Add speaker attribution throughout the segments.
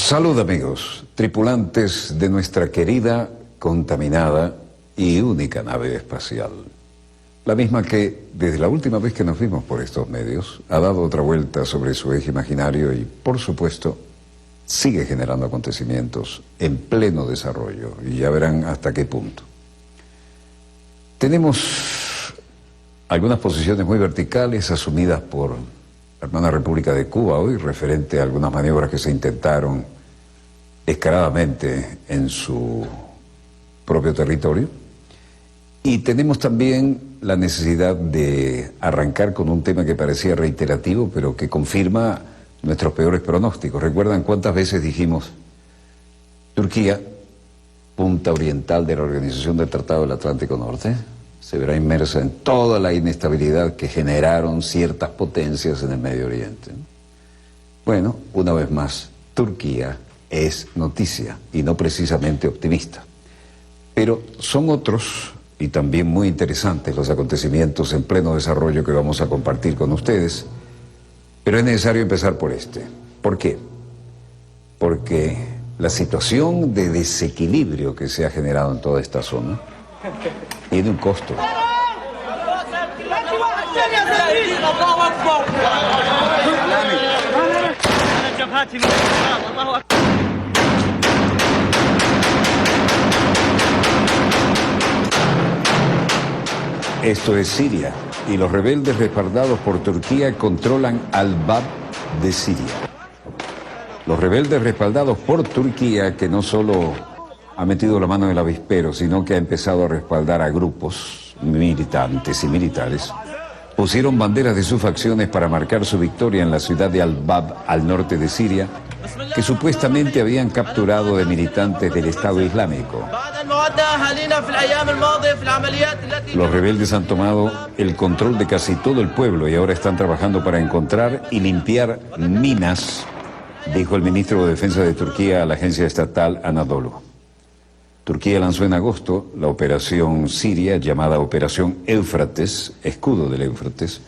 Speaker 1: Salud amigos, tripulantes de nuestra querida, contaminada y única nave espacial. La misma que, desde la última vez que nos vimos por estos medios, ha dado otra vuelta sobre su eje imaginario y, por supuesto, sigue generando acontecimientos en pleno desarrollo, y ya verán hasta qué punto. Tenemos algunas posiciones muy verticales asumidas por la hermana República de Cuba hoy, referente a algunas maniobras que se intentaron descaradamente en su propio territorio. Y tenemos también la necesidad de arrancar con un tema que parecía reiterativo, pero que confirma nuestros peores pronósticos. ¿Recuerdan cuántas veces dijimos Turquía, punta oriental de la Organización del Tratado del Atlántico Norte, se verá inmersa en toda la inestabilidad que generaron ciertas potencias en el Medio Oriente? Bueno, una vez más, Turquía es noticia y no precisamente optimista. Pero son otros y también muy interesantes los acontecimientos en pleno desarrollo que vamos a compartir con ustedes, pero es necesario empezar por este. ¿Por qué? Porque la situación de desequilibrio que se ha generado en toda esta zona tiene un costo. Esto es Siria, y los rebeldes respaldados por Turquía controlan Al-Bab de Siria. Los rebeldes respaldados por Turquía, que no solo ha metido la mano en el avispero, sino que ha empezado a respaldar a grupos militantes y militares, pusieron banderas de sus facciones para marcar su victoria en la ciudad de Al-Bab, al norte de Siria, que supuestamente habían capturado de militantes del Estado Islámico. Los rebeldes han tomado el control de casi todo el pueblo y ahora están trabajando para encontrar y limpiar minas, dijo el ministro de Defensa de Turquía a la agencia estatal Anadolu. Turquía lanzó en agosto la operación siria llamada Operación Éufrates, escudo del Éufrates,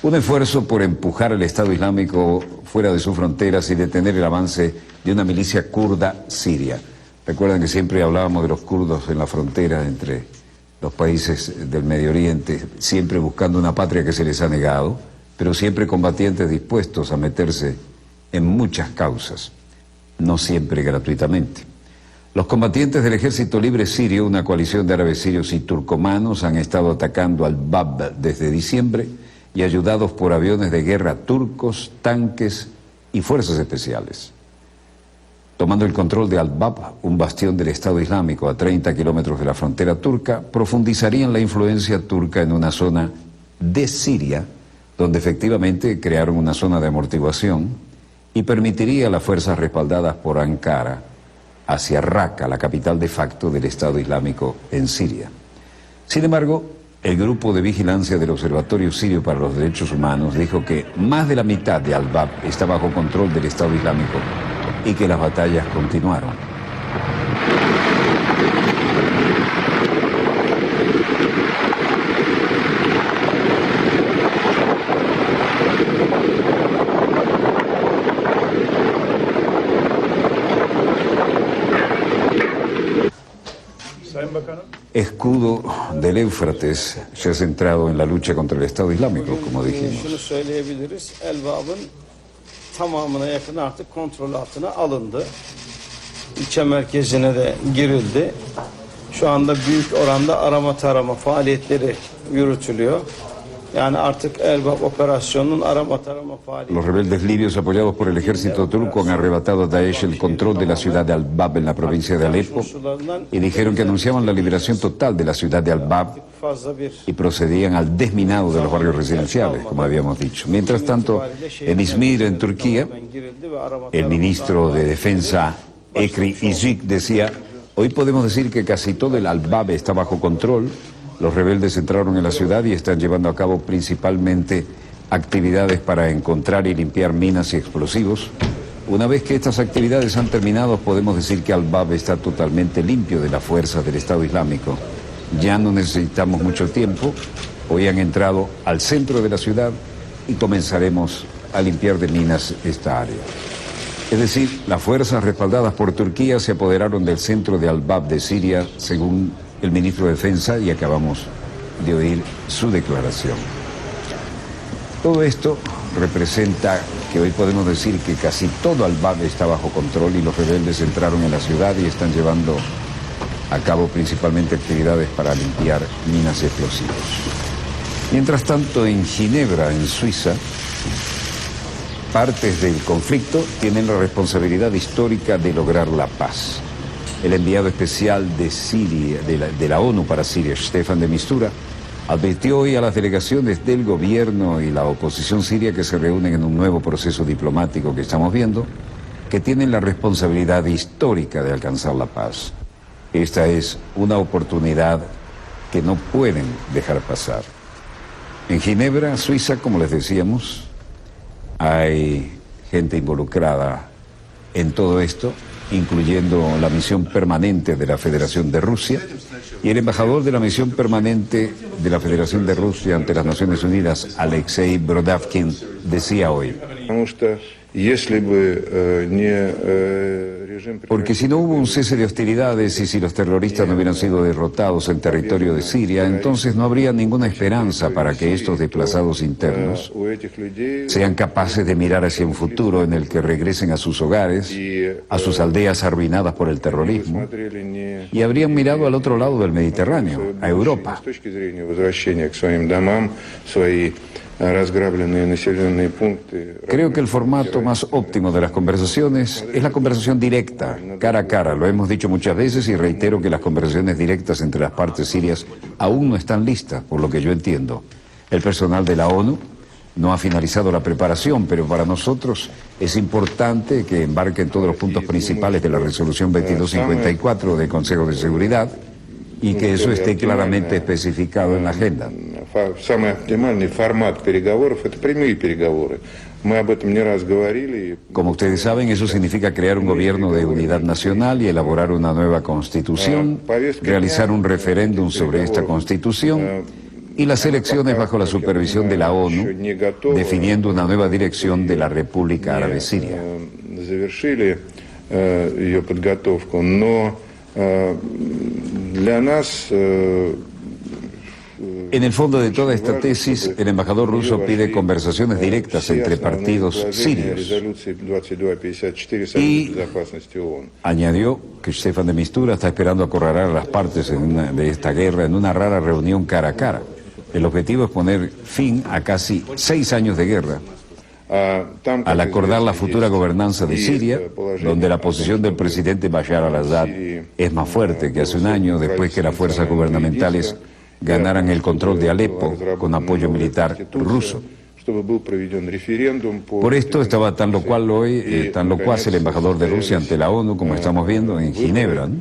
Speaker 1: un esfuerzo por empujar al Estado Islámico fuera de sus fronteras y detener el avance de una milicia kurda siria. Recuerdan que siempre hablábamos de los kurdos en la frontera entre los países del Medio Oriente, siempre buscando una patria que se les ha negado, pero siempre combatientes dispuestos a meterse en muchas causas, no siempre gratuitamente. Los combatientes del Ejército Libre Sirio, una coalición de árabes sirios y turcomanos, han estado atacando Al-Bab desde diciembre y ayudados por aviones de guerra turcos, tanques y fuerzas especiales. Tomando el control de Al-Bab, un bastión del Estado Islámico a 30 kilómetros de la frontera turca, profundizarían la influencia turca en una zona de Siria, donde efectivamente crearon una zona de amortiguación y permitiría a las fuerzas respaldadas por Ankara hacia Raqqa, la capital de facto del Estado Islámico en Siria. Sin embargo, el grupo de vigilancia del Observatorio Sirio para los Derechos Humanos dijo que más de la mitad de Al-Bab está bajo control del Estado Islámico y que las batallas continuaron. Escudo del Éufrates se ha centrado en la lucha contra el Estado Islámico, como dijimos.
Speaker 2: Tamamına yakın artık kontrol altına alındı. İlçe merkezine de girildi. Şu anda büyük oranda arama tarama faaliyetleri yürütülüyor. Yani artık Al-Bab operasyonunun arama tarama faaliyetleri.
Speaker 1: Los rebeldes libios apoyados por el ejército turco han arrebatado a Daesh el control de la ciudad de Al-Bab en la provincia de Alepo y dijeron que anunciaban la liberación total de la ciudad de Al-Bab y procedían al desminado de los barrios residenciales, como habíamos dicho. Mientras tanto, en Izmir, en Turquía, el ministro de Defensa, Ekri Izik, decía: hoy podemos decir que casi todo el Al-Bab está bajo control. Los rebeldes entraron en la ciudad y están llevando a cabo principalmente actividades para encontrar y limpiar minas y explosivos. Una vez que estas actividades han terminado, podemos decir que Al-Bab está totalmente limpio de las fuerzas del Estado Islámico. Ya no necesitamos mucho tiempo. Hoy han entrado al centro de la ciudad y comenzaremos a limpiar de minas esta área. Es decir, las fuerzas respaldadas por Turquía se apoderaron del centro de Al-Bab de Siria, según el ministro de Defensa, y acabamos de oír su declaración. Todo esto representa que hoy podemos decir que casi todo Al-Bab está bajo control y los rebeldes entraron en la ciudad y están llevando a cabo principalmente actividades para limpiar minas y explosivos. Mientras tanto, en Ginebra, en Suiza, partes del conflicto tienen la responsabilidad histórica de lograr la paz. El enviado especial de Siria, de la ONU para Siria, Staffan de Mistura, advirtió hoy a las delegaciones del gobierno y la oposición siria que se reúnen en un nuevo proceso diplomático que estamos viendo, que tienen la responsabilidad histórica de alcanzar la paz. Esta es una oportunidad que no pueden dejar pasar. En Ginebra, Suiza, como les decíamos, hay gente involucrada en todo esto, incluyendo la misión permanente de la Federación de Rusia, y el embajador de la misión permanente de la Federación de Rusia ante las Naciones Unidas, Alexei Brodavkin, decía hoy: porque si no hubo un cese de hostilidades y si los terroristas no hubieran sido derrotados en territorio de Siria, entonces no habría ninguna esperanza para que estos desplazados internos sean capaces de mirar hacia un futuro en el que regresen a sus hogares, a sus aldeas arruinadas por el terrorismo, y habrían mirado al otro lado del Mediterráneo, a Europa. Creo que el formato más óptimo de las conversaciones es la conversación directa, cara a cara. Lo hemos dicho muchas veces y reitero que las conversaciones directas entre las partes sirias aún no están listas, por lo que yo entiendo. El personal de la ONU no ha finalizado la preparación, pero para nosotros es importante que embarquen todos los puntos principales de la resolución 2254 del Consejo de Seguridad y que eso esté claramente especificado en la agenda.
Speaker 3: Самый оптимальный формат переговоров – это прямые переговоры. Мы об этом не раз говорили.
Speaker 1: Como ustedes saben, eso significa crear un gobierno de unidad nacional y elaborar una nueva constitución, realizar un referéndum sobre esta constitución y las elecciones bajo la supervisión de la ONU, definiendo una nueva dirección de la República Árabe Siria.
Speaker 3: Завершили ее подготовку, но для нас
Speaker 1: En el fondo de toda esta tesis, el embajador ruso pide conversaciones directas entre partidos sirios. Y añadió que Staffan de Mistura está esperando acorralar a las partes de esta guerra en una rara reunión cara a cara. El objetivo es poner fin a casi 6 años de guerra, al acordar la futura gobernanza de Siria, donde la posición del presidente Bashar al-Assad es más fuerte que hace un año, después que las fuerzas gubernamentales ganaran el control de Alepo con apoyo militar ruso. Por esto estaba tan locuaz el embajador de Rusia ante la ONU, como estamos viendo en Ginebra, ¿no?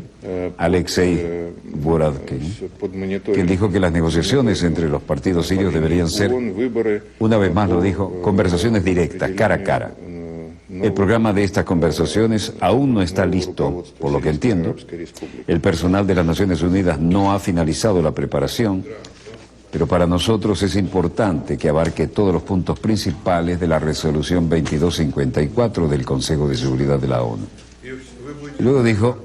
Speaker 1: Alexei Brodavkin, quien dijo que las negociaciones entre los partidos sirios deberían ser, una vez más lo dijo, conversaciones directas, cara a cara. El programa de estas conversaciones aún no está listo, por lo que entiendo. El personal de las Naciones Unidas no ha finalizado la preparación, pero para nosotros es importante que abarque todos los puntos principales de la resolución 2254 del Consejo de Seguridad de la ONU. Y luego dijo,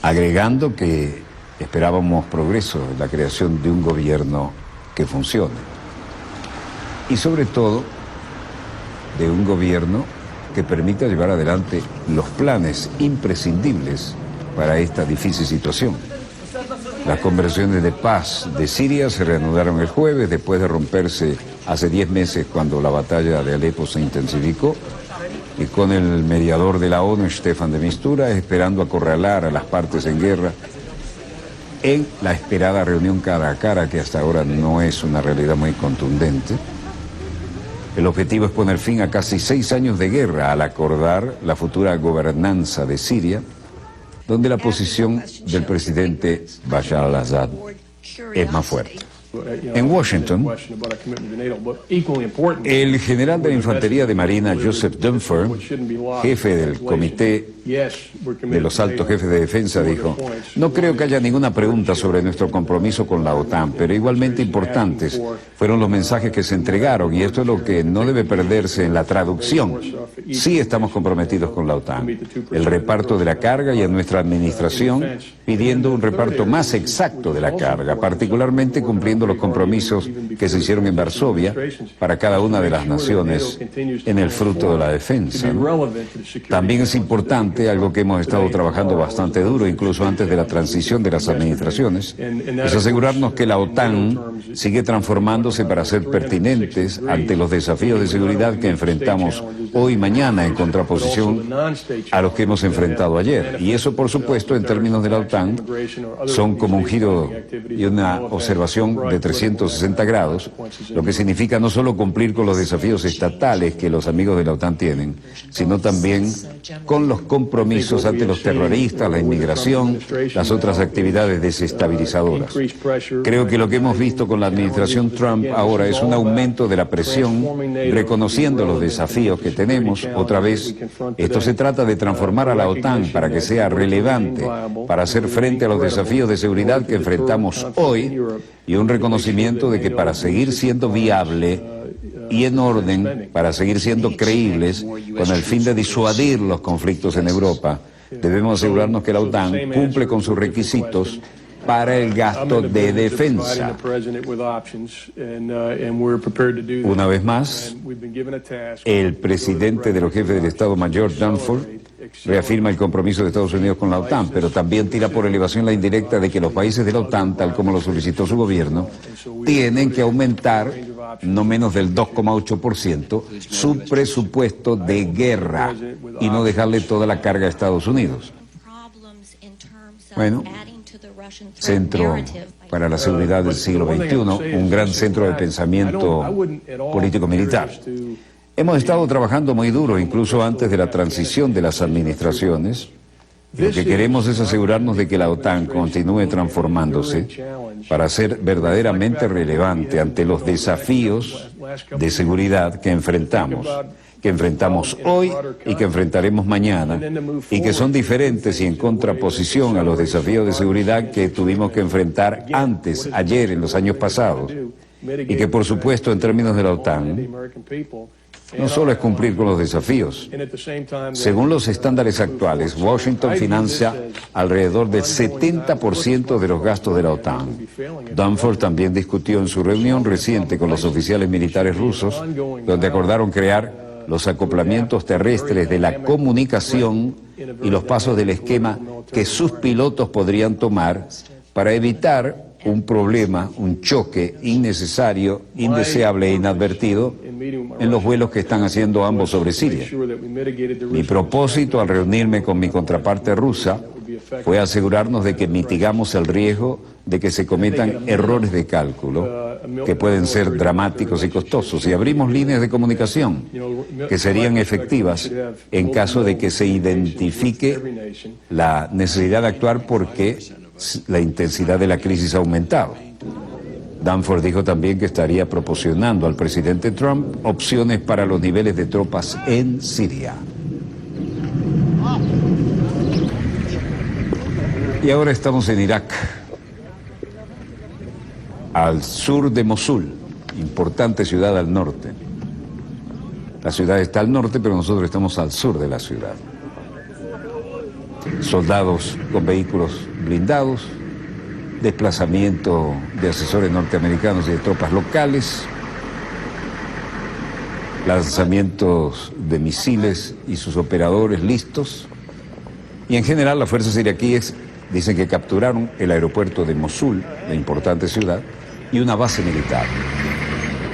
Speaker 1: agregando que esperábamos progreso en la creación de un gobierno que funcione. Y sobre todo, de un gobierno que permita llevar adelante los planes imprescindibles para esta difícil situación. Las conversaciones de paz de Siria se reanudaron el jueves después de romperse hace 10 meses cuando la batalla de Alepo se intensificó y con el mediador de la ONU, Staffan de Mistura, esperando acorralar a las partes en guerra en la esperada reunión cara a cara, que hasta ahora no es una realidad muy contundente. El objetivo es poner fin a casi 6 años de guerra al acordar la futura gobernanza de Siria, donde la posición del presidente Bashar al-Assad es más fuerte. En Washington, el general de la Infantería de Marina Joseph Dunford, jefe del Comité de los Altos Jefes de Defensa, dijo: no creo que haya ninguna pregunta sobre nuestro compromiso con la OTAN, pero igualmente importantes fueron los mensajes que se entregaron, y esto es lo que no debe perderse en la traducción. Sí estamos comprometidos con la OTAN, el reparto de la carga, y en nuestra administración pidiendo un reparto más exacto de la carga, particularmente cumpliendo los compromisos que se hicieron en Varsovia para cada una de las naciones en el fruto de la defensa, ¿no? También es importante, algo que hemos estado trabajando bastante duro, incluso antes de la transición de las administraciones, es asegurarnos que la OTAN sigue transformándose para ser pertinentes ante los desafíos de seguridad que enfrentamos hoy y mañana, en contraposición a los que hemos enfrentado ayer. Y eso, por supuesto, en términos de la OTAN, son como un giro y una observación de 360 grados, lo que significa no solo cumplir con los desafíos estatales que los amigos de la OTAN tienen, sino también con los compromisos ante los terroristas, la inmigración, las otras actividades desestabilizadoras. Creo que lo que hemos visto con la administración Trump ahora es un aumento de la presión, reconociendo los desafíos que tenemos. Otra vez, esto se trata de transformar a la OTAN para que sea relevante, para hacer frente a los desafíos de seguridad que enfrentamos hoy, y un reconocimiento de que para seguir siendo viable y en orden, para seguir siendo creíbles, con el fin de disuadir los conflictos en Europa, debemos asegurarnos que la OTAN cumple con sus requisitos para el gasto de defensa. Una vez más, el presidente de los jefes del Estado Mayor, Dunford, reafirma el compromiso de Estados Unidos con la OTAN, pero también tira por elevación la indirecta de que los países de la OTAN, tal como lo solicitó su gobierno, tienen que aumentar no menos del 2,8% su presupuesto de guerra y no dejarle toda la carga a Estados Unidos. Bueno, Centro para la Seguridad del siglo XXI, un gran centro de pensamiento político-militar. Hemos estado trabajando muy duro, incluso antes de la transición de las administraciones. Lo que queremos es asegurarnos de que la OTAN continúe transformándose para ser verdaderamente relevante ante los desafíos de seguridad que enfrentamos hoy y que enfrentaremos mañana, y que son diferentes y en contraposición a los desafíos de seguridad que tuvimos que enfrentar antes, ayer, en los años pasados, y que, por supuesto, en términos de la OTAN, no solo es cumplir con los desafíos. Según los estándares actuales, Washington financia alrededor del 70% de los gastos de la OTAN. Dunford también discutió en su reunión reciente con los oficiales militares rusos, donde acordaron crear los acoplamientos terrestres de la comunicación y los pasos del esquema que sus pilotos podrían tomar para evitar un problema, un choque innecesario, indeseable e inadvertido en los vuelos que están haciendo ambos sobre Siria. Mi propósito al reunirme con mi contraparte rusa fue asegurarnos de que mitigamos el riesgo de que se cometan errores de cálculo que pueden ser dramáticos y costosos, y abrimos líneas de comunicación que serían efectivas en caso de que se identifique la necesidad de actuar porque la intensidad de la crisis ha aumentado. Dunford dijo también que estaría proporcionando al presidente Trump opciones para los niveles de tropas en Siria. Y ahora estamos en Irak, al sur de Mosul, importante ciudad al norte. La ciudad está al norte, pero nosotros estamos al sur de la ciudad. Soldados con vehículos blindados, desplazamiento de asesores norteamericanos y de tropas locales, lanzamientos de misiles y sus operadores listos. Y en general las fuerzas iraquíes dicen que capturaron el aeropuerto de Mosul, la importante ciudad, y una base militar.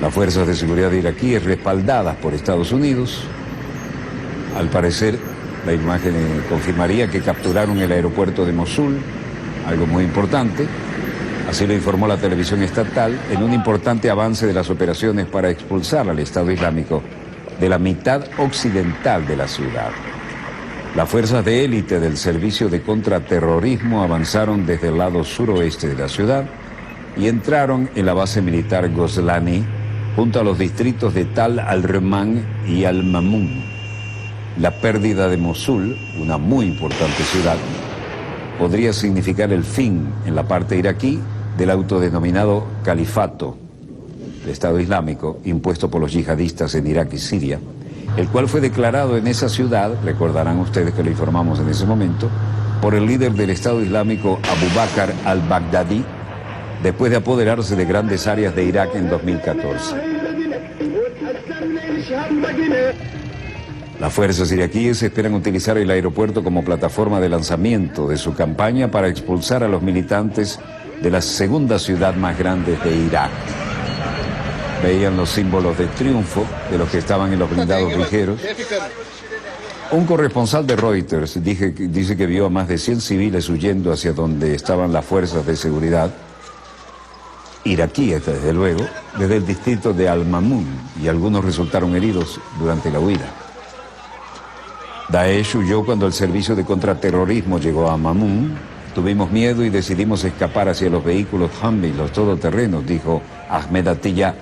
Speaker 1: Las fuerzas de seguridad iraquíes, respaldadas por Estados Unidos, al parecer la imagen confirmaría que capturaron el aeropuerto de Mosul, algo muy importante. Así lo informó la televisión estatal, en un importante avance de las operaciones para expulsar al Estado Islámico de la mitad occidental de la ciudad. Las fuerzas de élite del Servicio de Contraterrorismo avanzaron desde el lado suroeste de la ciudad y entraron en la base militar Gozlani junto a los distritos de Tal al-Reman y al-Mamun. La pérdida de Mosul, una muy importante ciudad, podría significar el fin en la parte iraquí del autodenominado califato, el Estado Islámico, impuesto por los yihadistas en Irak y Siria, el cual fue declarado en esa ciudad, recordarán ustedes que lo informamos en ese momento, por el líder del Estado Islámico Abu Bakr al-Baghdadi, después de apoderarse de grandes áreas de Irak en 2014. Las fuerzas iraquíes esperan utilizar el aeropuerto como plataforma de lanzamiento de su campaña para expulsar a los militantes de la segunda ciudad más grande de Irak. Veían los símbolos de triunfo de los que estaban en los blindados ligeros. Un corresponsal de Reuters dice que vio a más de 100 civiles huyendo hacia donde estaban las fuerzas de seguridad iraquíes, desde luego, desde el distrito de Al-Mamun, y algunos resultaron heridos durante la huida. Daesh huyó cuando el servicio de contraterrorismo llegó a Mamun. Tuvimos miedo y decidimos escapar hacia los vehículos Humvee, los todoterrenos, dijo Ahmed Atiyah,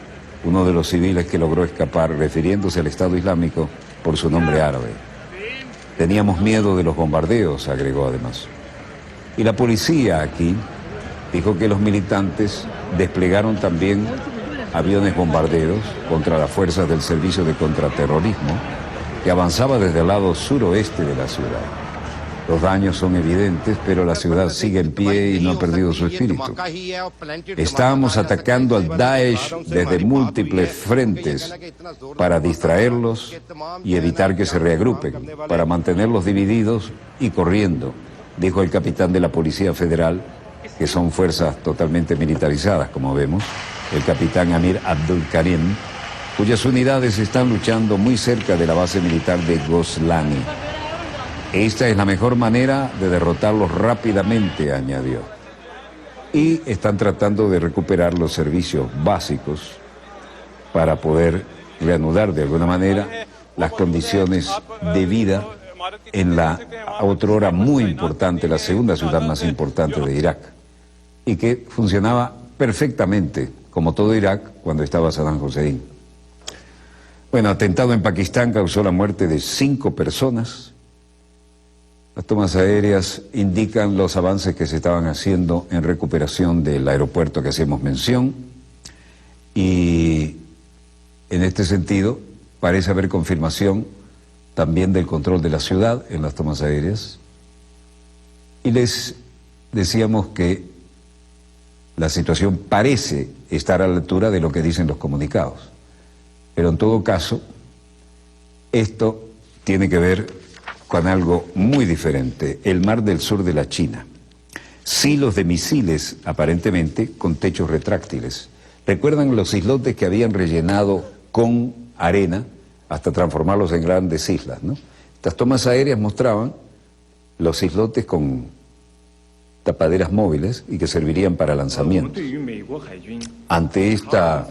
Speaker 1: uno de los civiles que logró escapar, refiriéndose al Estado Islámico por su nombre árabe. Teníamos miedo de los bombardeos, agregó además. Y la policía aquí dijo que los militantes desplegaron también aviones bombarderos contra las fuerzas del servicio de contraterrorismo que avanzaba desde el lado suroeste de la ciudad. Los daños son evidentes, pero la ciudad sigue en pie y no ha perdido su espíritu. Estábamos atacando al Daesh desde múltiples frentes para distraerlos y evitar que se reagrupen, para mantenerlos divididos y corriendo, dijo el capitán de la Policía Federal, que son fuerzas totalmente militarizadas, como vemos, el capitán Amir Abdul Karim, cuyas unidades están luchando muy cerca de la base militar de Gozlani. Esta es la mejor manera de derrotarlos rápidamente, añadió. Y están tratando de recuperar los servicios básicos para poder reanudar de alguna manera las condiciones de vida en la otrora muy importante, la segunda ciudad más importante de Irak, y que funcionaba perfectamente, como todo Irak, cuando estaba Saddam Hussein. Bueno, atentado en Pakistán causó la muerte de 5 personas. Las tomas aéreas indican los avances que se estaban haciendo en recuperación del aeropuerto que hacemos mención, y en este sentido parece haber confirmación también del control de la ciudad en las tomas aéreas. Y les decíamos que la situación parece estar a la altura de lo que dicen los comunicados. Pero en todo caso, esto tiene que ver con algo muy diferente, el mar del sur de la China. Silos de misiles, aparentemente, con techos retráctiles. ¿Recuerdan los islotes que habían rellenado con arena hasta transformarlos en grandes islas, ¿no? Estas tomas aéreas mostraban los islotes con tapaderas móviles y que servirían para lanzamientos. Ante esta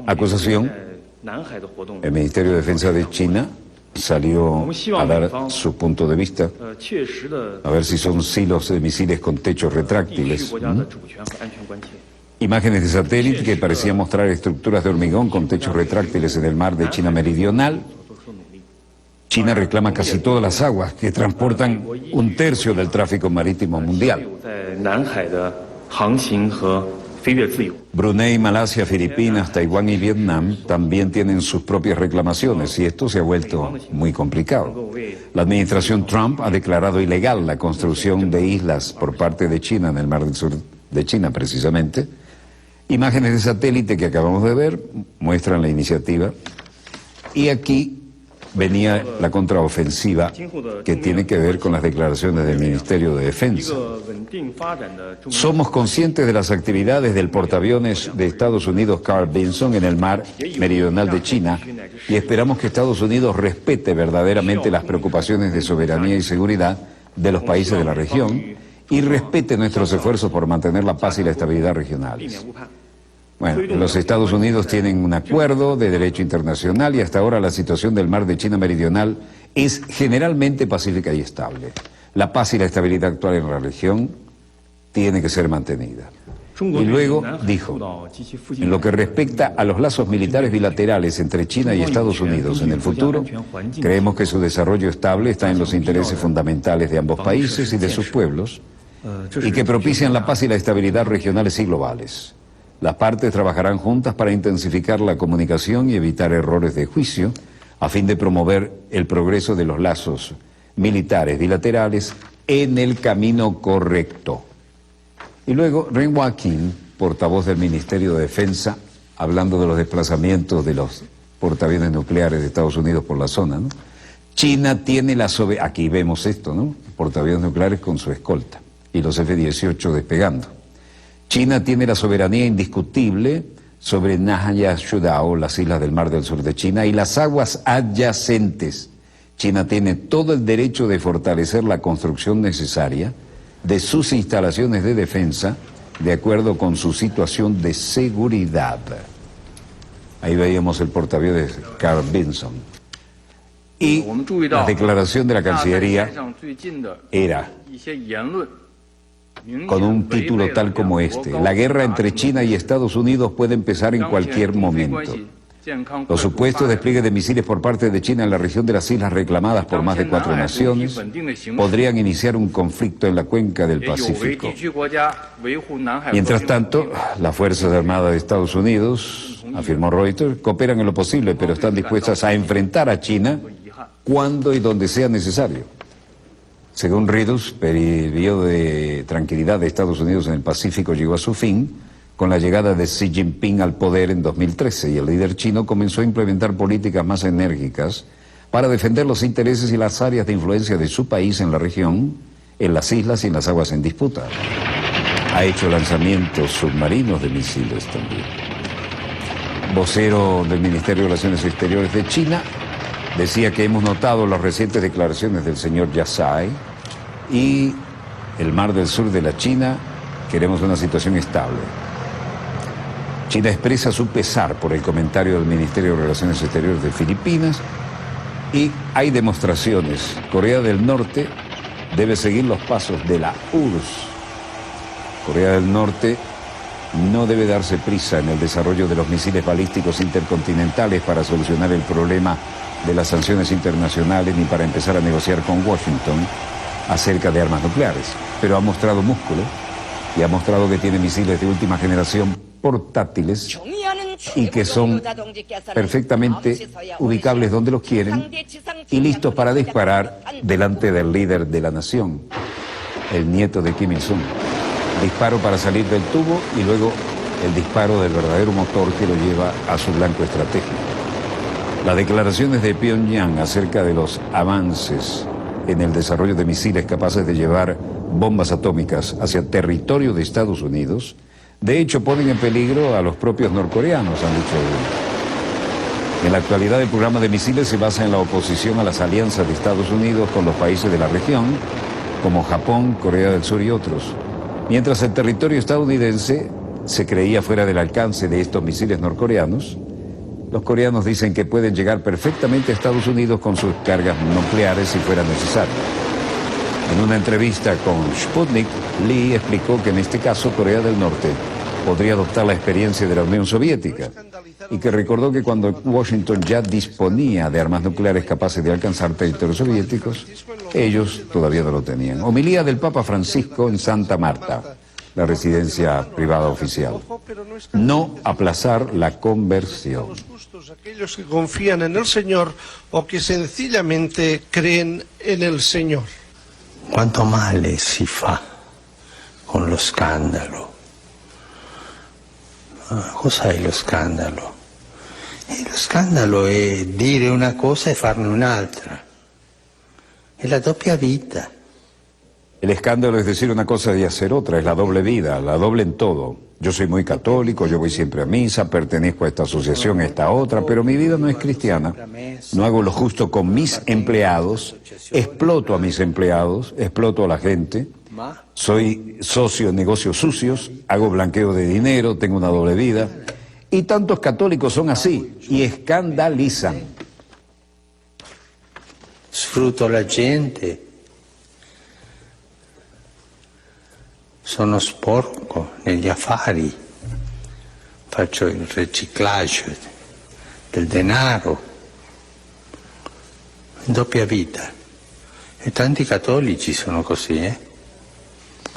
Speaker 1: acusación, el Ministerio de Defensa de China salió a dar su punto de vista, a ver si son silos de misiles con techos retráctiles. Imágenes de satélite que parecían mostrar estructuras de hormigón con techos retráctiles en el mar de China Meridional. China reclama casi todas las aguas que transportan 1/3 del tráfico marítimo mundial. Brunei, Malasia, Filipinas, Taiwán y Vietnam también tienen sus propias reclamaciones y esto se ha vuelto muy complicado. La administración Trump ha declarado ilegal la construcción de islas por parte de China en el mar del sur de China precisamente. Imágenes de satélite que acabamos de ver muestran la iniciativa y aquí venía la contraofensiva que tiene que ver con las declaraciones del Ministerio de Defensa. Somos conscientes de las actividades del portaaviones de Estados Unidos Carl Vinson en el mar meridional de China y esperamos que Estados Unidos respete verdaderamente las preocupaciones de soberanía y seguridad de los países de la región y respete nuestros esfuerzos por mantener la paz y la estabilidad regionales. Bueno, los Estados Unidos tienen un acuerdo de derecho internacional y hasta ahora la situación del mar de China Meridional es generalmente pacífica y estable. La paz y la estabilidad actual en la región tiene que ser mantenida. Y luego dijo, en lo que respecta a los lazos militares bilaterales entre China y Estados Unidos en el futuro, creemos que su desarrollo estable está en los intereses fundamentales de ambos países y de sus pueblos, y que propician la paz y la estabilidad regionales y globales. Las partes trabajarán juntas para intensificar la comunicación y evitar errores de juicio, a fin de promover el progreso de los lazos militares bilaterales en el camino correcto. Y luego Ren Wah-King, portavoz del Ministerio de Defensa, hablando de los desplazamientos de los portaaviones nucleares de Estados Unidos por la zona, ¿no? China tiene la soberanía, aquí vemos esto, ¿no? Portaaviones nucleares con su escolta y los F-18 despegando. China tiene la soberanía indiscutible sobre Nahaya Shudao, las islas del Mar del Sur de China, y las aguas adyacentes. China tiene todo el derecho de fortalecer la construcción necesaria de sus instalaciones de defensa de acuerdo con su situación de seguridad. Ahí veíamos el portaaviones Carl Vinson. Y la declaración de la Cancillería era con un título tal como este: la guerra entre China y Estados Unidos puede empezar en cualquier momento. Los supuestos despliegues de misiles por parte de China en la región de las islas reclamadas por más de 4 naciones podrían iniciar un conflicto en la cuenca del Pacífico. Mientras tanto, las Fuerzas Armadas de Estados Unidos, afirmó Reuters, cooperan en lo posible, pero están dispuestas a enfrentar a China cuando y donde sea necesario. Según Reuters, el periodo de tranquilidad de Estados Unidos en el Pacífico llegó a su fin con la llegada de Xi Jinping al poder en 2013, y el líder chino comenzó a implementar políticas más enérgicas para defender los intereses y las áreas de influencia de su país en la región, en las islas y en las aguas en disputa. Ha hecho lanzamientos submarinos de misiles también. Vocero del Ministerio de Relaciones Exteriores de China decía que hemos notado las recientes declaraciones del señor Yasai y el Mar del Sur de la China queremos una situación estable. China expresa su pesar por el comentario del Ministerio de Relaciones Exteriores de Filipinas y hay demostraciones. Corea del Norte debe seguir los pasos de la URSS. Corea del Norte no debe darse prisa en el desarrollo de los misiles balísticos intercontinentales para solucionar el problema de las sanciones internacionales ni para empezar a negociar con Washington acerca de armas nucleares. Pero ha mostrado músculo y ha mostrado que tiene misiles de última generación portátiles y que son perfectamente ubicables donde los quieren y listos para disparar delante del líder de la nación, el nieto de Kim Il-sung. Disparo para salir del tubo y luego el disparo del verdadero motor que lo lleva a su blanco estratégico. Las declaraciones de Pyongyang acerca de los avances en el desarrollo de misiles capaces de llevar bombas atómicas hacia territorio de Estados Unidos, de hecho ponen en peligro a los propios norcoreanos, han dicho ellos. En la actualidad el programa de misiles se basa en la oposición a las alianzas de Estados Unidos con los países de la región, como Japón, Corea del Sur y otros. Mientras el territorio estadounidense se creía fuera del alcance de estos misiles norcoreanos, los coreanos dicen que pueden llegar perfectamente a Estados Unidos con sus cargas nucleares si fuera necesario. En una entrevista con Sputnik, Lee explicó que en este caso Corea del Norte podría adoptar la experiencia de la Unión Soviética y que recordó que cuando Washington ya disponía de armas nucleares capaces de alcanzar territorios soviéticos, ellos todavía no lo tenían. Homilía del Papa Francisco en Santa Marta, la residencia privada oficial. No aplazar la conversión.
Speaker 4: Aquellos que confían en el Señor o que sencillamente creen en el Señor.
Speaker 5: Quanto male si fa con lo scandalo. Cos'è lo scandalo? Lo scandalo è dire una cosa e farne un'altra. È la doppia vita.
Speaker 1: El escándalo es decir una cosa y hacer otra, es la doble vida, la doble en todo. Yo soy muy católico, yo voy siempre a misa, pertenezco a esta asociación, a esta otra, pero mi vida no es cristiana. No hago lo justo con mis empleados, exploto a mis empleados, exploto a la gente, soy socio en negocios sucios, hago blanqueo de dinero, tengo una doble vida. Y tantos católicos son así y escandalizan.
Speaker 5: Sfrutto la gente. sono sporco negli affari, faccio il riciclaggio del denaro, doppia vita. E tanti cattolici sono così,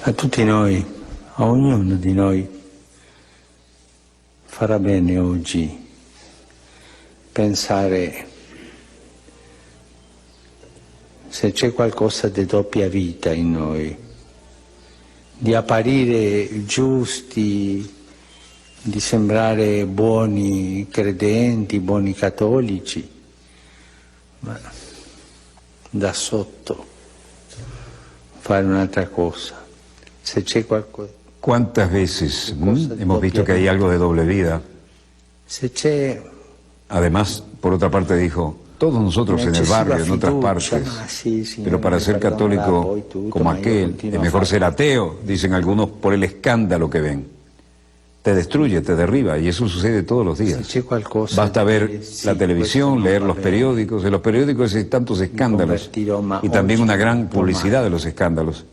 Speaker 5: A tutti noi, a ognuno di noi farà bene oggi pensare se c'è qualcosa di doppia vita in noi, di apparire giusti, di sembrare buoni credenti, buoni cattolici, ma da sotto fare un'altra cosa. Se c'è qualcosa.
Speaker 1: ¿Cuántas veces hemos visto que hay algo de doble vida?
Speaker 5: Se c'è.
Speaker 1: Además, por otra parte dijo, todos nosotros en el barrio, en otras partes, pero para ser católico como aquel, es mejor ser ateo, dicen algunos, por el escándalo que ven. Te destruye, te derriba, y eso sucede todos los días. Basta ver la televisión, leer los periódicos. En los periódicos hay tantos escándalos y también una gran publicidad de los escándalos.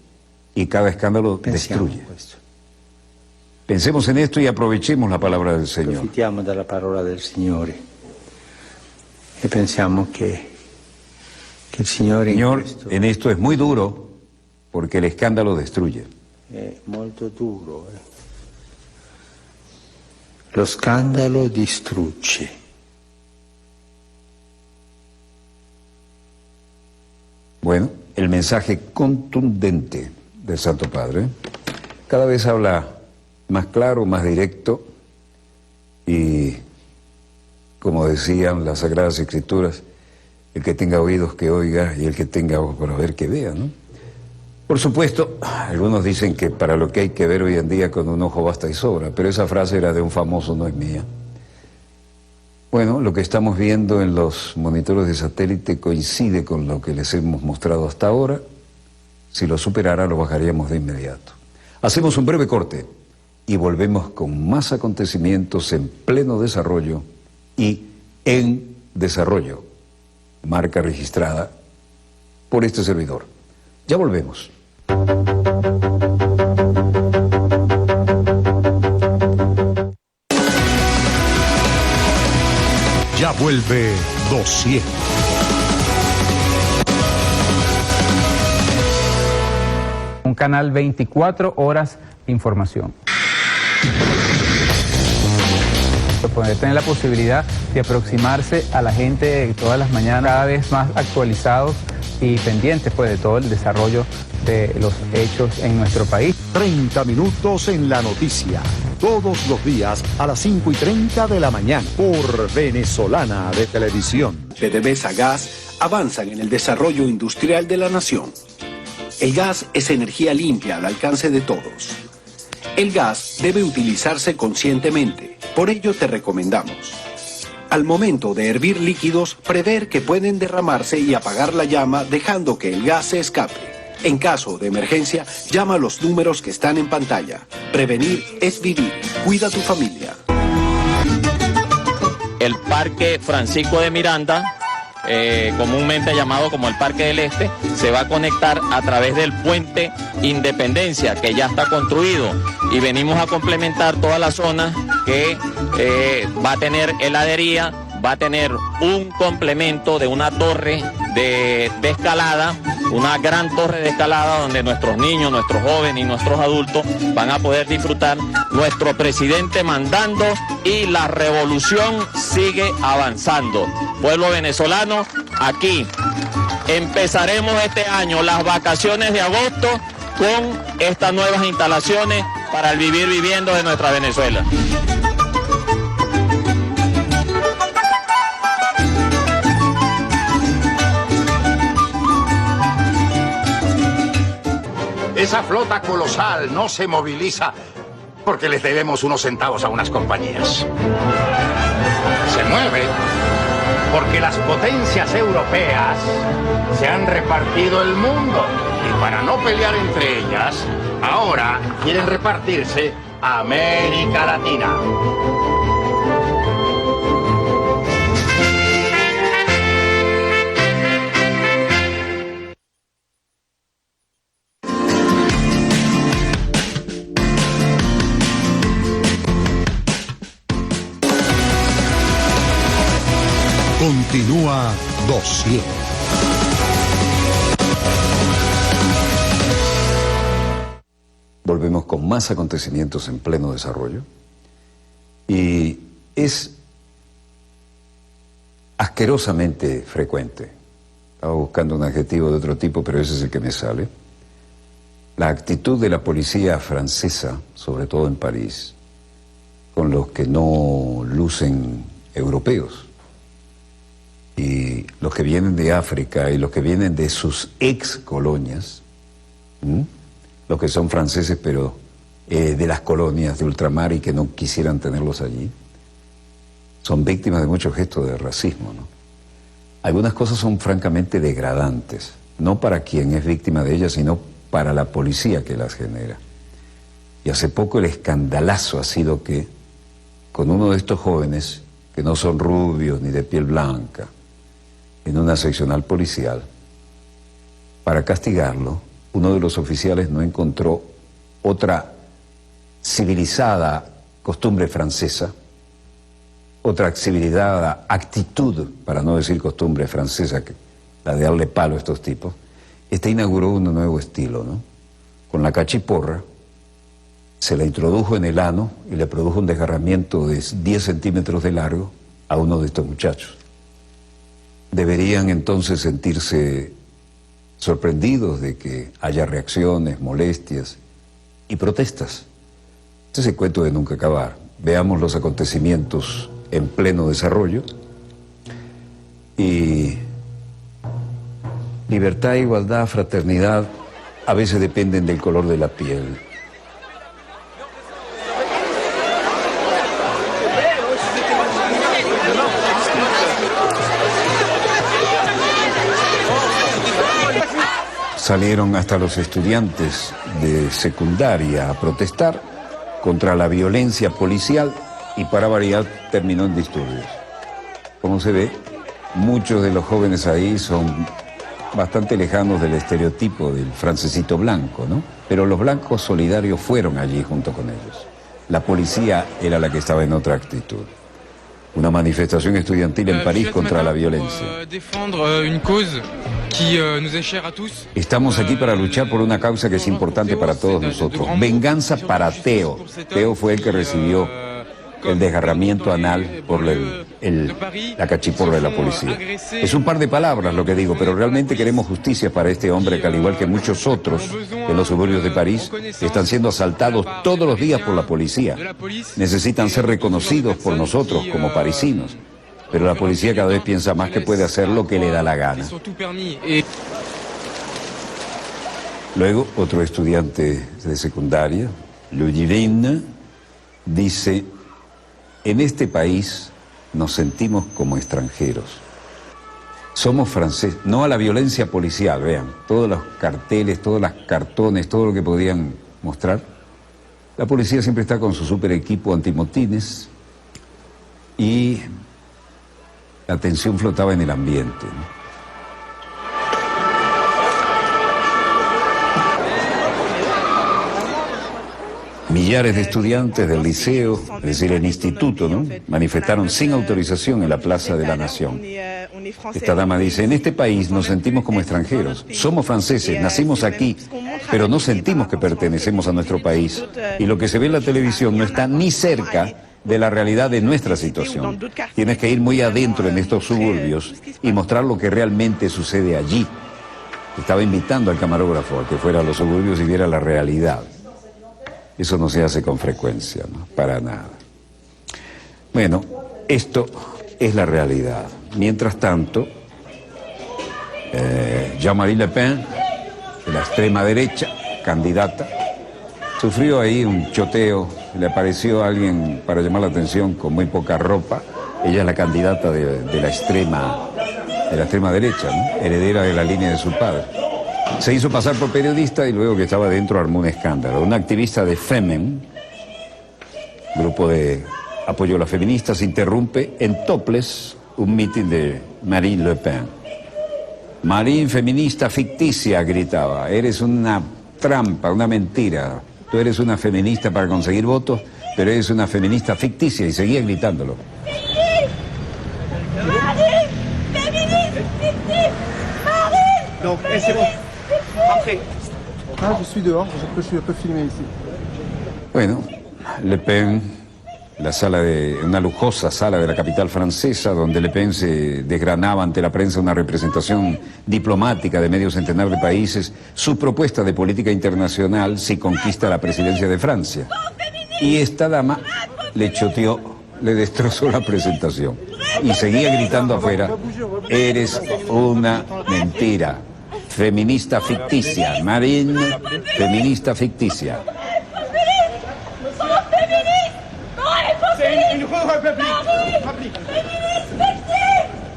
Speaker 1: Y cada escándalo destruye. Pensemos en esto y aprovechemos la palabra del Señor.
Speaker 5: Approfittiamo della parola del Signore e pensiamo che il Signore
Speaker 1: Señor, en esto es muy duro porque el escándalo destruye.
Speaker 5: è molto duro. Lo scandalo distrugge.
Speaker 1: Bueno, el mensaje contundente del Santo Padre cada vez habla más claro, más directo y, como decían las Sagradas Escrituras, el que tenga oídos que oiga y el que tenga ojos para ver que vea, ¿no? Por supuesto, algunos dicen que para lo que hay que ver hoy en día con un ojo basta y sobra, pero esa frase era de un famoso, no es mía. Bueno, lo que estamos viendo en los monitores de satélite coincide con lo que les hemos mostrado hasta ahora. Si lo superara, lo bajaríamos de inmediato. Hacemos un breve corte y volvemos con más acontecimientos en pleno desarrollo y en desarrollo. Marca registrada por este servidor. Ya volvemos.
Speaker 6: Ya vuelve Dossier.
Speaker 7: Un canal 24 horas de información. Poder tener la posibilidad de aproximarse a la gente todas las mañanas, cada vez más actualizados y pendientes pues, de todo el desarrollo de los hechos en nuestro país.
Speaker 6: 30 minutos en la noticia, todos los días a las 5:30 de la mañana, por Venezolana de Televisión.
Speaker 8: PDVSA Gas avanzan en el desarrollo industrial de la nación. El gas es energía limpia al alcance de todos. El gas debe utilizarse conscientemente, por ello te recomendamos: al momento de hervir líquidos, prever que pueden derramarse y apagar la llama dejando que el gas se escape. En caso de emergencia, llama a los números que están en pantalla. Prevenir es vivir. Cuida a tu familia.
Speaker 9: El Parque Francisco de Miranda, comúnmente llamado como el Parque del Este, se va a conectar a través del puente Independencia, que ya está construido, y venimos a complementar toda la zona que va a tener heladería, va a tener un complemento de una torre de escalada, una gran torre de escalada donde nuestros niños, nuestros jóvenes y nuestros adultos van a poder disfrutar. Nuestro presidente mandando y la revolución sigue avanzando. Pueblo venezolano, aquí empezaremos este año las vacaciones de agosto con estas nuevas instalaciones para el vivir viviendo de nuestra Venezuela.
Speaker 10: Esa flota colosal no se moviliza porque les debemos unos centavos a unas compañías. Se mueve porque las potencias europeas se han repartido el mundo y para no pelear entre ellas, ahora quieren repartirse a América Latina.
Speaker 6: Dossier.
Speaker 1: Volvemos con más acontecimientos en pleno desarrollo. Y es asquerosamente frecuente. Estaba buscando un adjetivo de otro tipo, pero ese es el que me sale. La actitud de la policía francesa, sobre todo en París, con los que no lucen europeos. Y los que vienen de África y los que vienen de sus ex colonias, los que son franceses pero de las colonias de ultramar y que no quisieran tenerlos allí, son víctimas de muchos gestos de racismo, ¿no? Algunas cosas son francamente degradantes, no para quien es víctima de ellas, sino para la policía que las genera. Y hace poco el escandalazo ha sido que con uno de estos jóvenes, que no son rubios ni de piel blanca, en una seccional policial, para castigarlo, uno de los oficiales no encontró otra civilizada costumbre francesa, otra civilizada actitud, para no decir costumbre francesa, que la de darle palo a estos tipos. Inauguró un nuevo estilo, ¿no? Con la cachiporra, se la introdujo en el ano y le produjo un desgarramiento de 10 centímetros de largo a uno de estos muchachos. Deberían entonces sentirse sorprendidos de que haya reacciones, molestias y protestas. Este es el cuento de nunca acabar. Veamos los acontecimientos en pleno desarrollo. Y libertad, igualdad, fraternidad, a veces dependen del color de la piel. Salieron hasta los estudiantes de secundaria a protestar contra la violencia policial y para variar terminó en disturbios. Como se ve, muchos de los jóvenes ahí son bastante lejanos del estereotipo del francesito blanco, ¿no? Pero los blancos solidarios fueron allí junto con ellos. La policía era la que estaba en otra actitud. Una manifestación estudiantil en París contra la violencia. Estamos aquí para luchar por una causa que es importante para todos nosotros. Venganza para Teo. Teo fue el que recibió el desgarramiento anal por la cachiporra de la policía. Es un par de palabras lo que digo, pero realmente queremos justicia para este hombre que, al igual que muchos otros en los suburbios de París, están siendo asaltados todos los días por la policía. Necesitan ser reconocidos por nosotros como parisinos, pero la policía cada vez piensa más que puede hacer lo que le da la gana. Luego, otro estudiante de secundaria, Ludivine, dice: en este país nos sentimos como extranjeros. Somos franceses, no a la violencia policial, vean, todos los carteles, todos los cartones, todo lo que podían mostrar. La policía siempre está con su super equipo antimotines y la tensión flotaba en el ambiente, ¿no? Millares de estudiantes del liceo, es decir, el instituto, ¿no?, manifestaron sin autorización en la Plaza de la Nación. Esta dama dice: en este país nos sentimos como extranjeros, somos franceses, nacimos aquí, pero no sentimos que pertenecemos a nuestro país. Y lo que se ve en la televisión no está ni cerca de la realidad de nuestra situación. Tienes que ir muy adentro en estos suburbios y mostrar lo que realmente sucede allí. Estaba invitando al camarógrafo a que fuera a los suburbios y viera la realidad. Eso no se hace con frecuencia, ¿no? Para nada. Bueno, esto es la realidad. Mientras tanto, Jean-Marie Le Pen, de la extrema derecha, candidata, sufrió ahí un choteo. Le apareció alguien para llamar la atención con muy poca ropa. Ella es la candidata de la extrema derecha, ¿no?, heredera de la línea de su padre. Se hizo pasar por periodista y luego que estaba dentro armó un escándalo. Una activista de Femen, grupo de apoyo a las feministas, interrumpe en topless un mitin de Marine Le Pen. Marine feminista ficticia, gritaba. Eres una trampa, una mentira. Tú eres una feminista para conseguir votos, pero eres una feminista ficticia, y seguía gritándolo.
Speaker 4: Donc, c'est bon. Entrez.
Speaker 11: Je suis dehors, je peux filmer ici.
Speaker 1: Bueno, Le Pen, una lujosa sala de la capital francesa, donde Le Pen se desgranaba ante la prensa una representación diplomática de medio centenar de países, su propuesta de política internacional si conquista la presidencia de Francia. Y esta dama le choteó, le destrozó la presentación. Y seguía gritando afuera, eres una mentira, feminista ficticia, Marine, feminista ficticia.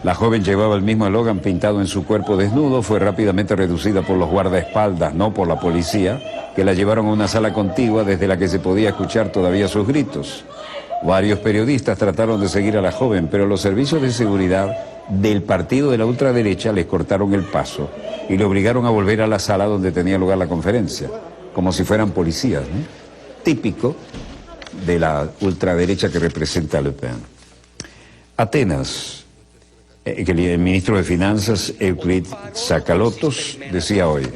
Speaker 1: La joven llevaba el mismo eslogan pintado en su cuerpo desnudo, fue rápidamente reducida por los guardaespaldas, no por la policía, que la llevaron a una sala contigua desde la que se podía escuchar todavía sus gritos. Varios periodistas trataron de seguir a la joven, pero los servicios de seguridad del partido de la ultraderecha les cortaron el paso y le obligaron a volver a la sala donde tenía lugar la conferencia, como si fueran policías, ¿no? Típico de la ultraderecha que representa a Le Pen. Atenas, el ministro de Finanzas, Euclid Tsakalotos, decía hoy: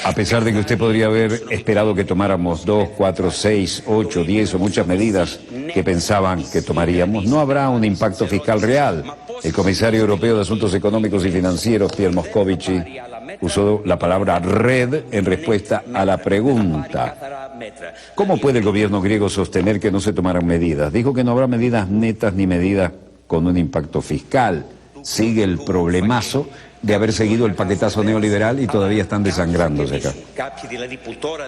Speaker 1: a pesar de que usted podría haber esperado que tomáramos 2, 4, 6, 8, 10 o muchas medidas que pensaban que tomaríamos, no habrá un impacto fiscal real. El comisario europeo de Asuntos Económicos y Financieros, Pierre Moscovici, usó la palabra red en respuesta a la pregunta: ¿cómo puede el gobierno griego sostener que no se tomarán medidas? Dijo que no habrá medidas netas ni medidas con un impacto fiscal. Sigue el problemazo de haber seguido el paquetazo neoliberal y todavía están desangrándose acá.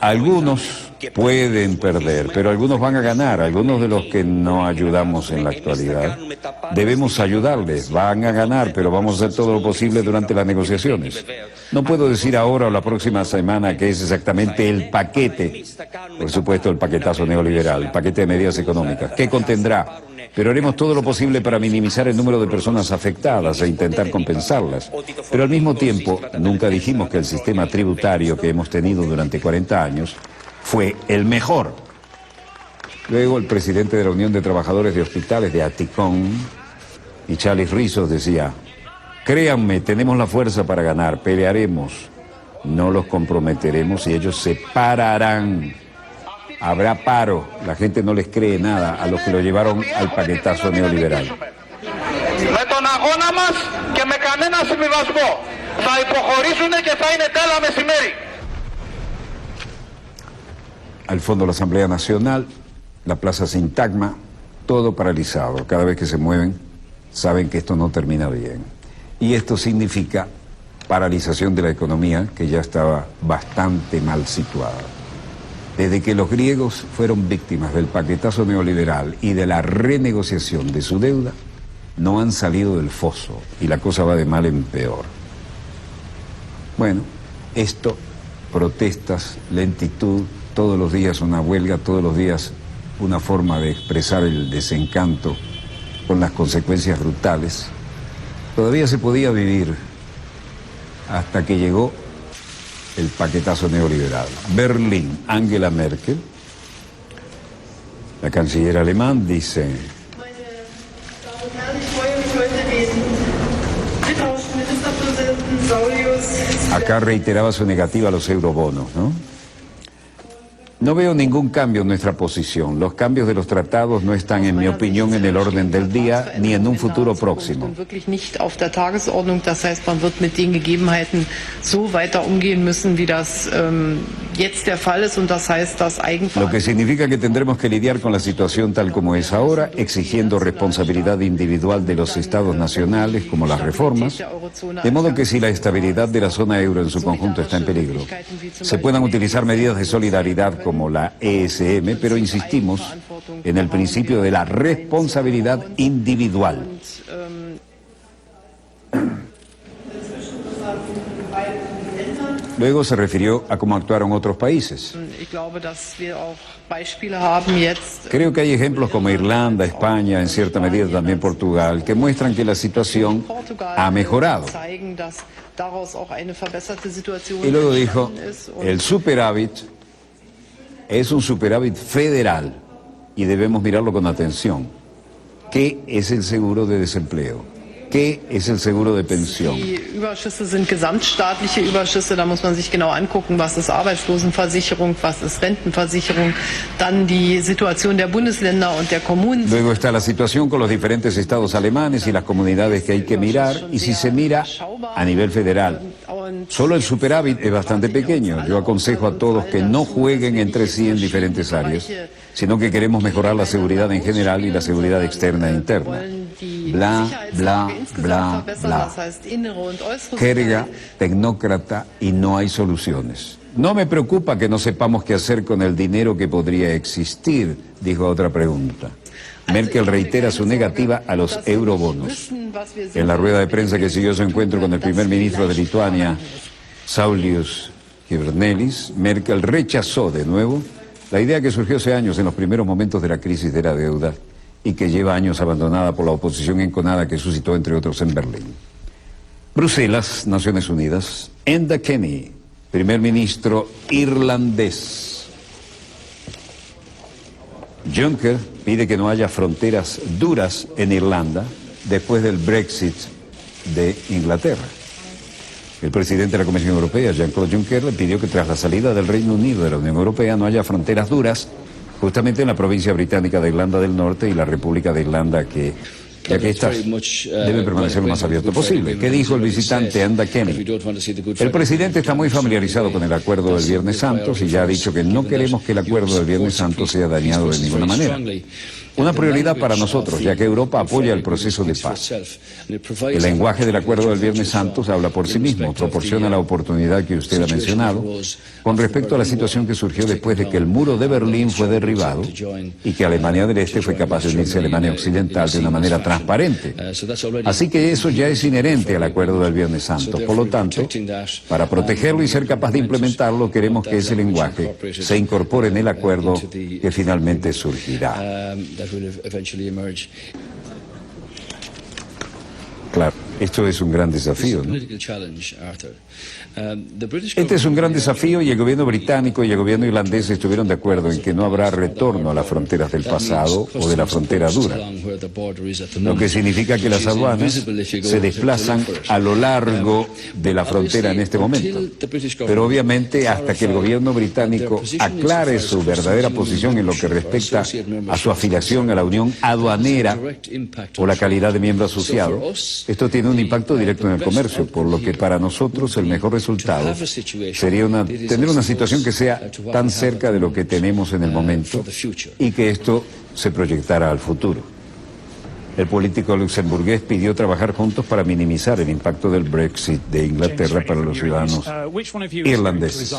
Speaker 1: Algunos pueden perder, pero algunos van a ganar. Algunos de los que no ayudamos en la actualidad, debemos ayudarles. Van a ganar, pero vamos a hacer todo lo posible durante las negociaciones. No puedo decir ahora o la próxima semana que es exactamente el paquete, por supuesto el paquetazo neoliberal, el paquete de medidas económicas, que contendrá. Pero haremos todo lo posible para minimizar el número de personas afectadas e intentar compensarlas. Pero al mismo tiempo, nunca dijimos que el sistema tributario que hemos tenido durante 40 años fue el mejor. Luego el presidente de la Unión de Trabajadores de Hospitales de Aticón, y Charles Rizos, decía: créanme, tenemos la fuerza para ganar, pelearemos, no los comprometeremos y ellos se pararán. Habrá paro, la gente no les cree nada a los que lo llevaron al paquetazo neoliberal. Al fondo de la Asamblea Nacional, la Plaza Sintagma, todo paralizado. Cada vez que se mueven, saben que esto no termina bien. Y esto significa paralización de la economía, que ya estaba bastante mal situada. Desde que los griegos fueron víctimas del paquetazo neoliberal y de la renegociación de su deuda, no han salido del foso y la cosa va de mal en peor. Bueno, esto, protestas, lentitud, todos los días una huelga, todos los días una forma de expresar el desencanto con las consecuencias brutales. Todavía se podía vivir hasta que llegó el paquetazo neoliberal. Berlín, Angela Merkel, la canciller alemán, dice: acá reiteraba su negativa a los eurobonos, ¿no? No veo ningún cambio en nuestra posición. Los cambios de los tratados no están, en mi opinión, en el orden del día ni en un futuro próximo.
Speaker 12: Das heißt, man wird mit den Gegebenheiten so weiter umgehen müssen, wie das jetzt der Fall ist, und das heißt, dass
Speaker 1: Lo que significa que tendremos que lidiar con la situación tal como es ahora, exigiendo responsabilidad individual de los estados nacionales, como las reformas, de modo que si la estabilidad de la zona euro en su conjunto está en peligro, se puedan utilizar medidas de solidaridad como la ESM, pero insistimos en el principio de la responsabilidad individual. Luego se refirió a cómo actuaron otros países. Creo que hay ejemplos como Irlanda, España, en cierta medida también Portugal, que muestran que la situación ha mejorado. Y luego dijo: el superávit es un superávit federal y debemos mirarlo con atención. ¿Qué es el seguro de desempleo? ¿Qué es el seguro de pensión?
Speaker 12: Die Überschüsse sind gesamtstaatliche Überschüsse. Da muss man sich genau angucken, was ist Arbeitslosenversicherung, was ist Rentenversicherung, dann die Situation der Bundesländer und der Kommunen.
Speaker 1: Luego está la situación con los diferentes estados alemanes y las comunidades que hay que mirar, y si se mira a nivel federal, solo el superávit es bastante pequeño. Yo aconsejo a todos que no jueguen entre sí en diferentes áreas, sino que queremos mejorar la seguridad en general y la seguridad externa e interna. Bla, bla, bla, bla. Jerga, tecnócrata, y no hay soluciones. No me preocupa que no sepamos qué hacer con el dinero que podría existir, dijo otra pregunta. Merkel reitera su negativa a los eurobonos. En la rueda de prensa que siguió su encuentro con el primer ministro de Lituania, Saulius Skvernelis, Merkel rechazó de nuevo la idea que surgió hace años en los primeros momentos de la crisis de la deuda y que lleva años abandonada por la oposición enconada que suscitó, entre otros, en Berlín. Bruselas, Naciones Unidas. Enda Kenny, primer ministro irlandés. Juncker pide que no haya fronteras duras en Irlanda después del Brexit de Inglaterra. El presidente de la Comisión Europea, Jean-Claude Juncker, le pidió que tras la salida del Reino Unido de la Unión Europea no haya fronteras duras justamente en la provincia británica de Irlanda del Norte y la República de Irlanda, que ya que estas debe permanecer lo más abierto posible. ¿Qué dijo el visitante Enda Kenny? El presidente está muy familiarizado con el acuerdo del Viernes Santo y ya ha dicho que no queremos que el acuerdo del Viernes Santo sea dañado de ninguna manera. Una prioridad para nosotros, ya que Europa apoya el proceso de paz. El lenguaje del acuerdo del Viernes Santo habla por sí mismo, proporciona la oportunidad que usted ha mencionado con respecto a la situación que surgió después de que el muro de Berlín fue derribado y que Alemania del Este fue capaz de unirse a Alemania Occidental de una manera transparente. Así que eso ya es inherente al acuerdo del Viernes Santo. Por lo tanto, para protegerlo y ser capaz de implementarlo, queremos que ese lenguaje se incorpore en el acuerdo que finalmente surgirá. Claro, esto es un gran desafío, ¿no? Este es un gran desafío y el gobierno británico y el gobierno irlandés estuvieron de acuerdo en que no habrá retorno a las fronteras del pasado o de la frontera dura, lo que significa que las aduanas se desplazan a lo largo de la frontera en este momento. Pero obviamente hasta que el gobierno británico aclare su verdadera posición en lo que respecta a su afiliación a la Unión Aduanera o la calidad de miembro asociado, esto tiene un impacto directo en el comercio, por lo que para nosotros el mejor resultado sería tener una situación que sea tan cerca de lo que tenemos en el momento y que esto se proyectara al futuro. El político luxemburgués pidió trabajar juntos para minimizar el impacto del Brexit de Inglaterra para los ciudadanos irlandeses.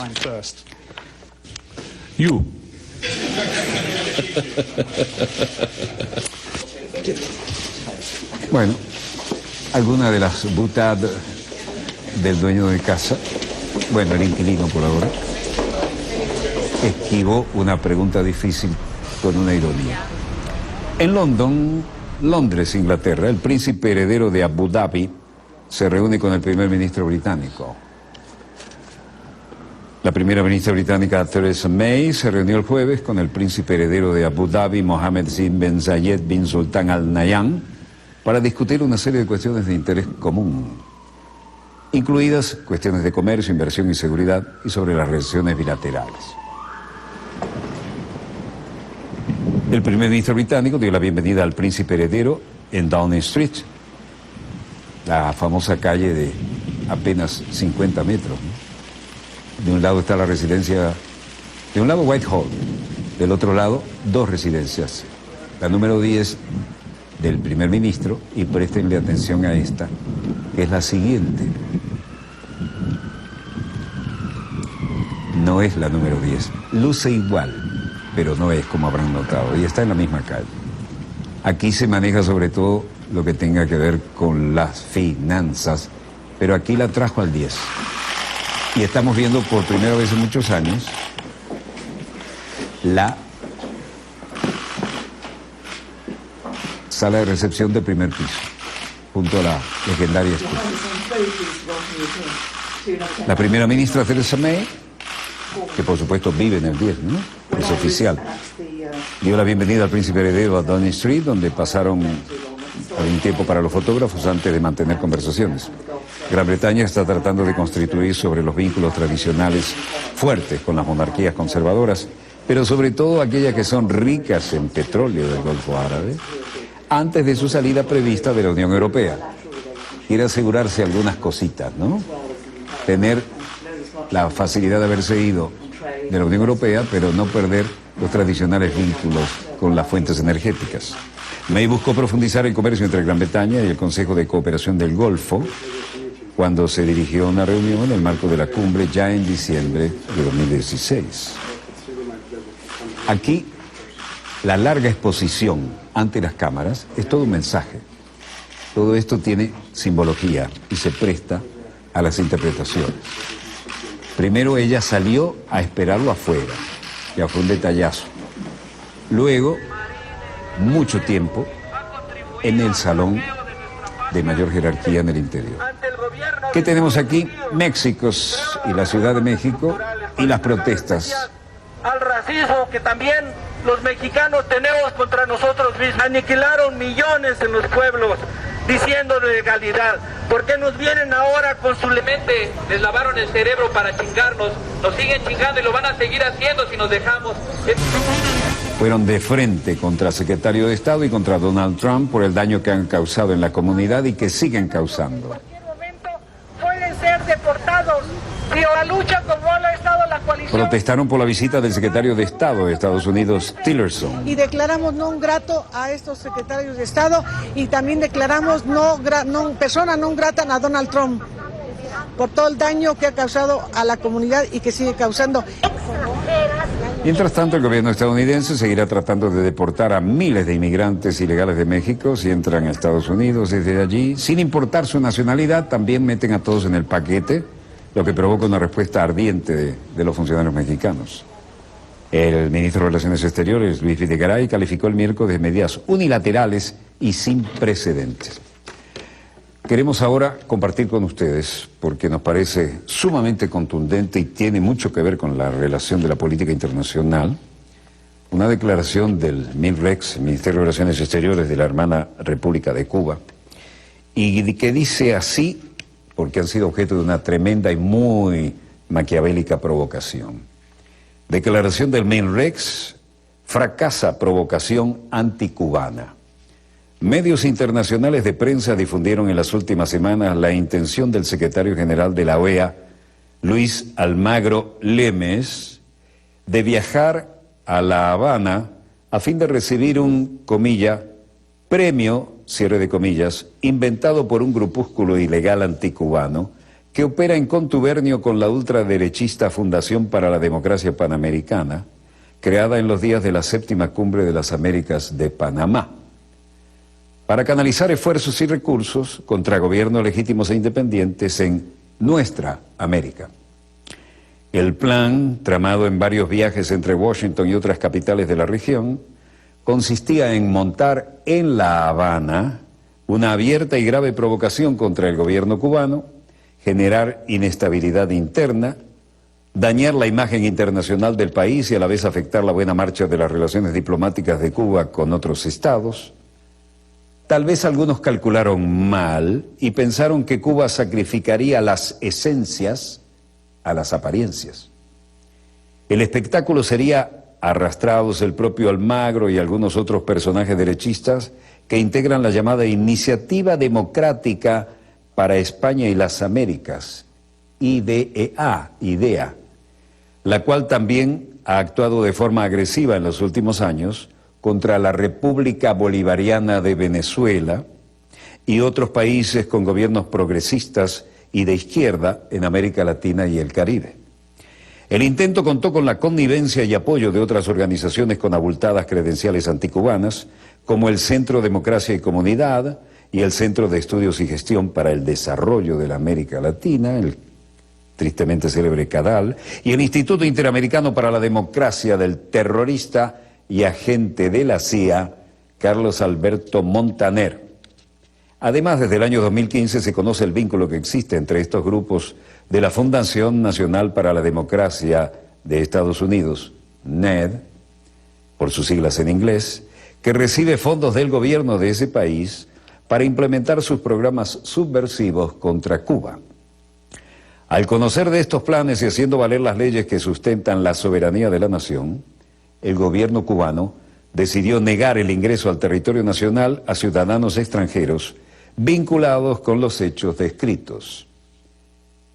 Speaker 1: Bueno, alguna de las boutades del dueño de casa, bueno, el inquilino por ahora, esquivó una pregunta difícil con una ironía. En Londres, Inglaterra, el príncipe heredero de Abu Dhabi se reúne con el primer ministro británico. La primera ministra británica Theresa May se reunió el jueves con el príncipe heredero de Abu Dhabi, Mohammed bin Zayed bin Sultan Al Nahyan, para discutir una serie de cuestiones de interés común, incluidas cuestiones de comercio, inversión y seguridad, y sobre las relaciones bilaterales. El primer ministro británico dio la bienvenida al príncipe heredero en Downing Street, la famosa calle de apenas 50 metros, ¿no? De un lado está la residencia, de un lado Whitehall, del otro lado dos residencias. La número 10 del primer ministro, y préstenle atención a esta, que es la siguiente. No es la número 10, luce igual, pero no es, como habrán notado, y está en la misma calle. Aquí se maneja sobre todo lo que tenga que ver con las finanzas, pero aquí la trajo al 10. Y estamos viendo por primera vez en muchos años la sala de recepción del primer piso, junto a la legendaria estufa. La primera ministra Theresa May, que por supuesto vive en el 10, ¿no? Es oficial. Dio la bienvenida al príncipe heredero a Downing Street, donde pasaron Hay un tiempo para los fotógrafos antes de mantener conversaciones. Gran Bretaña está tratando de construir sobre los vínculos tradicionales fuertes con las monarquías conservadoras, pero sobre todo aquellas que son ricas en petróleo del Golfo Árabe, antes de su salida prevista de la Unión Europea. Quiere asegurarse algunas cositas, ¿no? Tener la facilidad de haberse ido de la Unión Europea, pero no perder los tradicionales vínculos con las fuentes energéticas. May buscó profundizar el comercio entre Gran Bretaña y el Consejo de Cooperación del Golfo cuando se dirigió a una reunión en el marco de la cumbre ya en diciembre de 2016. Aquí, la larga exposición ante las cámaras es todo un mensaje. Todo esto tiene simbología y se presta a las interpretaciones. Primero ella salió a esperarlo afuera, ya fue un detallazo. Luego, mucho tiempo en el salón de mayor jerarquía en el interior. ¿Qué tenemos aquí? México y la Ciudad de México y las protestas.
Speaker 13: Al racismo que también los mexicanos tenemos contra nosotros mismos. Aniquilaron millones en los pueblos diciendo de legalidad. ¿Por qué nos vienen ahora con su mente? Les lavaron el cerebro para chingarnos. Nos siguen chingando y lo van a seguir haciendo si nos dejamos.
Speaker 1: Fueron de frente contra el secretario de Estado y contra Donald Trump por el daño que han causado en la comunidad y que siguen causando.
Speaker 13: En cualquier momento pueden ser deportados. Si la lucha como ha estado la coalición...
Speaker 1: Protestaron por la visita del secretario de Estado de Estados Unidos, Tillerson.
Speaker 14: Y declaramos no grato a estos secretarios de Estado y también declaramos persona non grata a Donald Trump por todo el daño que ha causado a la comunidad y que sigue causando.
Speaker 1: Mientras tanto, el gobierno estadounidense seguirá tratando de deportar a miles de inmigrantes ilegales de México si entran a Estados Unidos desde allí. Sin importar su nacionalidad, también meten a todos en el paquete, lo que provoca una respuesta ardiente de los funcionarios mexicanos. El ministro de Relaciones Exteriores, Luis Videgaray, calificó el miércoles de medidas unilaterales y sin precedentes. Queremos ahora compartir con ustedes, porque nos parece sumamente contundente y tiene mucho que ver con la relación de la política internacional, una declaración del MINREX, el Ministerio de Relaciones Exteriores de la hermana República de Cuba, y que dice así, porque han sido objeto de una tremenda y muy maquiavélica provocación. Declaración del MINREX: fracasa provocación anticubana. Medios internacionales de prensa difundieron en las últimas semanas la intención del secretario general de la OEA, Luis Almagro Lemes, de viajar a La Habana a fin de recibir un, comilla, premio, cierre de comillas, inventado por un grupúsculo ilegal anticubano que opera en contubernio con la ultraderechista Fundación para la Democracia Panamericana, creada en los días de la 7ª Cumbre de las Américas de Panamá, para canalizar esfuerzos y recursos contra gobiernos legítimos e independientes en nuestra América. El plan, tramado en varios viajes entre Washington y otras capitales de la región, consistía en montar en La Habana una abierta y grave provocación contra el gobierno cubano, generar inestabilidad interna, dañar la imagen internacional del país y a la vez afectar la buena marcha de las relaciones diplomáticas de Cuba con otros estados. Tal vez algunos calcularon mal y pensaron que Cuba sacrificaría las esencias a las apariencias. El espectáculo sería arrastrados el propio Almagro y algunos otros personajes derechistas que integran la llamada Iniciativa Democrática para España y las Américas, IDEA, la cual también ha actuado de forma agresiva en los últimos años contra la República Bolivariana de Venezuela y otros países con gobiernos progresistas y de izquierda en América Latina y el Caribe. El intento contó con la connivencia y apoyo de otras organizaciones con abultadas credenciales anticubanas, como el Centro Democracia y Comunidad y el Centro de Estudios y Gestión para el Desarrollo de la América Latina, el tristemente célebre CADAL, y el Instituto Interamericano para la Democracia del terrorista y agente de la CIA, Carlos Alberto Montaner. Además, desde el año 2015 se conoce el vínculo que existe entre estos grupos de la Fundación Nacional para la Democracia de Estados Unidos, NED, por sus siglas en inglés, que recibe fondos del gobierno de ese país para implementar sus programas subversivos contra Cuba. Al conocer de estos planes y haciendo valer las leyes que sustentan la soberanía de la nación, el gobierno cubano decidió negar el ingreso al territorio nacional a ciudadanos extranjeros vinculados con los hechos descritos.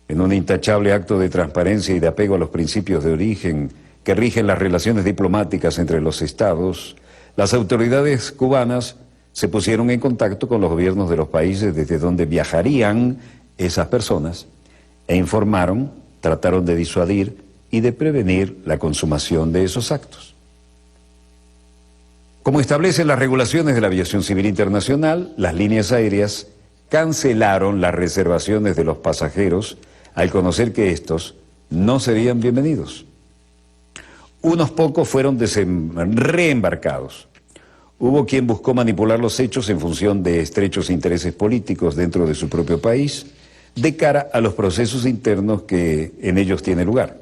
Speaker 1: En un intachable acto de transparencia y de apego a los principios de origen que rigen las relaciones diplomáticas entre los estados, las autoridades cubanas se pusieron en contacto con los gobiernos de los países desde donde viajarían esas personas e informaron, trataron de disuadir y de prevenir la consumación de esos actos. Como establecen las regulaciones de la aviación civil internacional, las líneas aéreas cancelaron las reservaciones de los pasajeros al conocer que estos no serían bienvenidos. Unos pocos fueron reembarcados. Hubo quien buscó manipular los hechos en función de estrechos intereses políticos dentro de su propio país, de cara a los procesos internos que en ellos tiene lugar.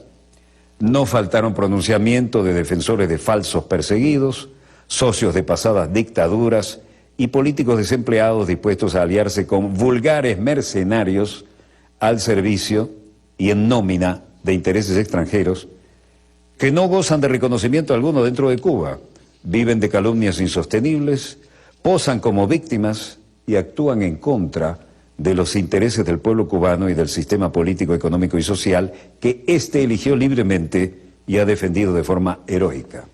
Speaker 1: No faltaron pronunciamientos de defensores de falsos perseguidos, socios de pasadas dictaduras y políticos desempleados dispuestos a aliarse con vulgares mercenarios al servicio y en nómina de intereses extranjeros que no gozan de reconocimiento alguno dentro de Cuba, viven de calumnias insostenibles, posan como víctimas y actúan en contra de los intereses del pueblo cubano y del sistema político, económico y social que éste eligió libremente y ha defendido de forma heroica.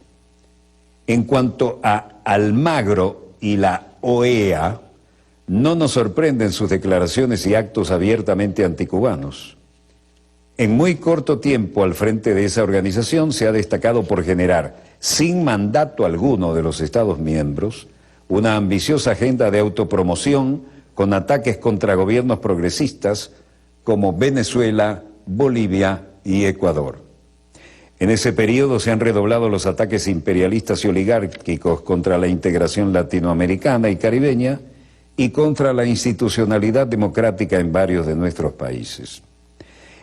Speaker 1: En cuanto a Almagro y la OEA, no nos sorprenden sus declaraciones y actos abiertamente anticubanos. En muy corto tiempo al frente de esa organización se ha destacado por generar, sin mandato alguno de los Estados miembros, una ambiciosa agenda de autopromoción con ataques contra gobiernos progresistas como Venezuela, Bolivia y Ecuador. En ese periodo se han redoblado los ataques imperialistas y oligárquicos contra la integración latinoamericana y caribeña y contra la institucionalidad democrática en varios de nuestros países.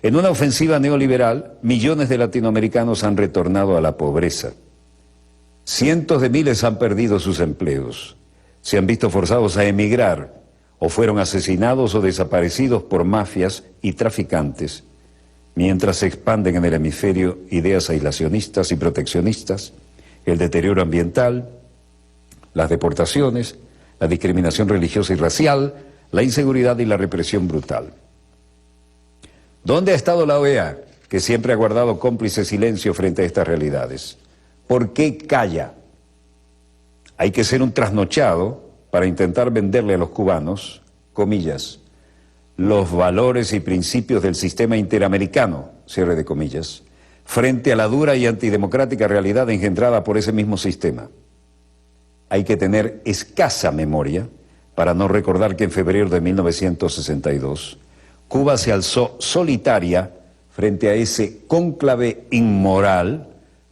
Speaker 1: En una ofensiva neoliberal, millones de latinoamericanos han retornado a la pobreza. Cientos de miles han perdido sus empleos, se han visto forzados a emigrar o fueron asesinados o desaparecidos por mafias y traficantes, mientras se expanden en el hemisferio ideas aislacionistas y proteccionistas, el deterioro ambiental, las deportaciones, la discriminación religiosa y racial, la inseguridad y la represión brutal. ¿Dónde ha estado la OEA, que siempre ha guardado cómplice silencio frente a estas realidades? ¿Por qué calla? Hay que ser un trasnochado para intentar venderle a los cubanos, comillas, los valores y principios del sistema interamericano, cierre de comillas, frente a la dura y antidemocrática realidad engendrada por ese mismo sistema. Hay que tener escasa memoria para no recordar que en febrero de 1962, Cuba se alzó solitaria frente a ese cónclave inmoral,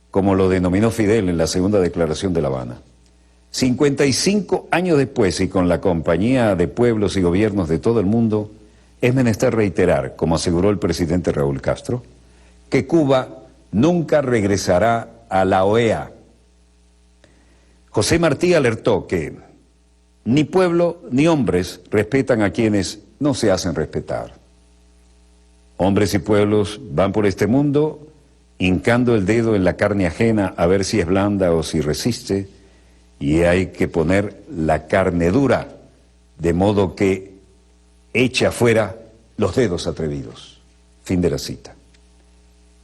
Speaker 1: como lo denominó Fidel en la segunda declaración de La Habana. 55 años después y con la compañía de pueblos y gobiernos de todo el mundo, es menester reiterar, como aseguró el presidente Raúl Castro, que Cuba nunca regresará a la OEA. José Martí alertó que ni pueblo ni hombres respetan a quienes no se hacen respetar. Hombres y pueblos van por este mundo hincando el dedo en la carne ajena a ver si es blanda o si resiste, y hay que poner la carne dura, de modo que eche afuera los dedos atrevidos. Fin de la cita.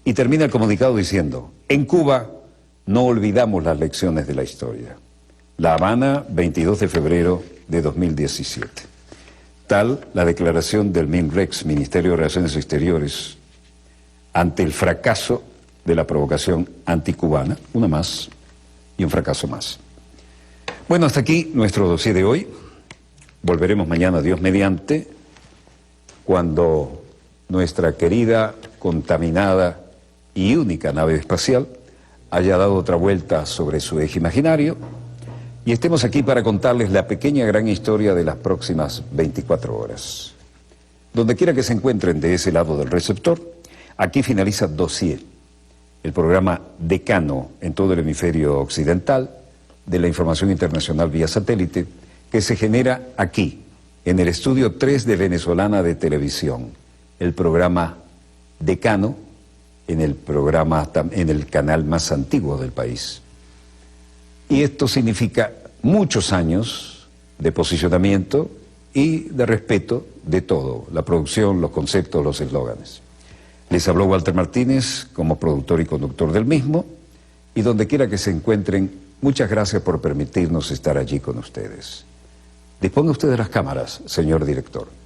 Speaker 1: Y termina el comunicado diciendo, en Cuba no olvidamos las lecciones de la historia. La Habana, 22 de febrero de 2017. Tal la declaración del MINREX, Ministerio de Relaciones Exteriores, ante el fracaso de la provocación anticubana, una más y un fracaso más. Bueno, hasta aquí nuestro dossier de hoy. Volveremos mañana, Dios mediante, cuando nuestra querida, contaminada y única nave espacial haya dado otra vuelta sobre su eje imaginario y estemos aquí para contarles la pequeña gran historia de las próximas 24 horas. Donde quiera que se encuentren de ese lado del receptor, aquí finaliza Dossier, el programa decano en todo el hemisferio occidental de la información internacional vía satélite que se genera aquí, en el estudio 3 de Venezolana de Televisión, el programa Decano, en el canal más antiguo del país. Y esto significa muchos años de posicionamiento y de respeto de todo, la producción, los conceptos, los eslóganes. Les habló Walter Martínez como productor y conductor del mismo, y donde quiera que se encuentren, muchas gracias por permitirnos estar allí con ustedes. Disponga usted de las cámaras, señor director.